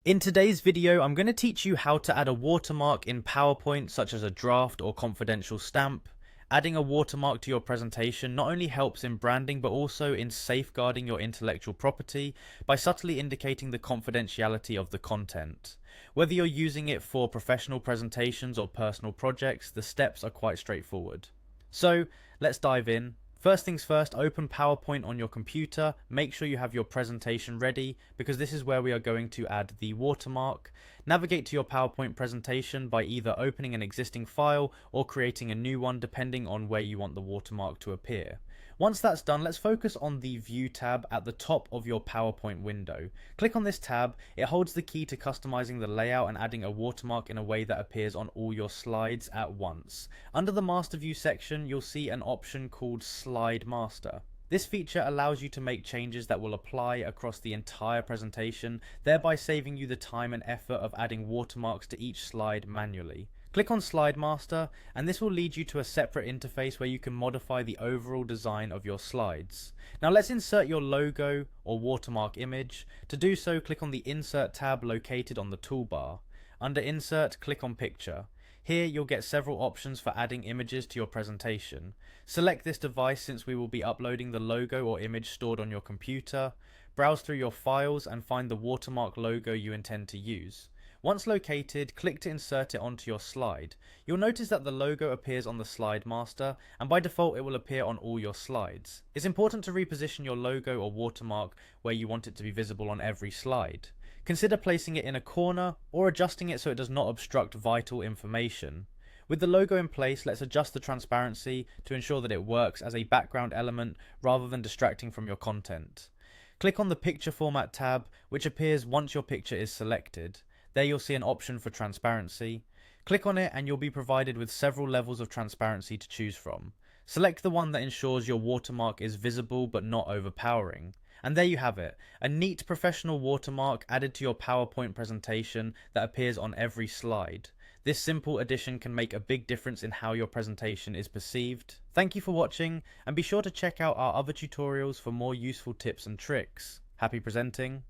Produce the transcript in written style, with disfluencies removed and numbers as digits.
In today's video, I'm going to teach you how to add a watermark in PowerPoint, such as a draft or confidential stamp. Adding a watermark to your presentation not only helps in branding, but also in safeguarding your intellectual property by subtly indicating the confidentiality of the content. Whether you're using it for professional presentations or personal projects, the steps are quite straightforward. So let's dive in. First things first, open PowerPoint on your computer. Make sure you have your presentation ready because this is where we are going to add the watermark. Navigate to your PowerPoint presentation by either opening an existing file or creating a new one depending on where you want the watermark to appear. Once that's done, let's focus on the View tab at the top of your PowerPoint window. Click on this tab. It holds the key to customizing the layout and adding a watermark in a way that appears on all your slides at once. Under the Master View section, you'll see an option called Slide Master. This feature allows you to make changes that will apply across the entire presentation, thereby saving you the time and effort of adding watermarks to each slide manually. Click on Slide Master, and this will lead you to a separate interface where you can modify the overall design of your slides. Now let's insert your logo or watermark image. To do so, click on the Insert tab located on the toolbar. Under Insert, click on Picture. Here you'll get several options for adding images to your presentation. Select this device since we will be uploading the logo or image stored on your computer. Browse through your files and find the watermark logo you intend to use. Once located, click to insert it onto your slide. You'll notice that the logo appears on the slide master, and by default it will appear on all your slides. It's important to reposition your logo or watermark where you want it to be visible on every slide. Consider placing it in a corner or adjusting it so it does not obstruct vital information. With the logo in place, let's adjust the transparency to ensure that it works as a background element rather than distracting from your content. Click on the Picture Format tab, which appears once your picture is selected. There you'll see an option for transparency. Click on it and you'll be provided with several levels of transparency to choose from. Select the one that ensures your watermark is visible but not overpowering. And there you have it, a neat professional watermark added to your PowerPoint presentation that appears on every slide. This simple addition can make a big difference in how your presentation is perceived. Thank you for watching, and be sure to check out our other tutorials for more useful tips and tricks. Happy presenting!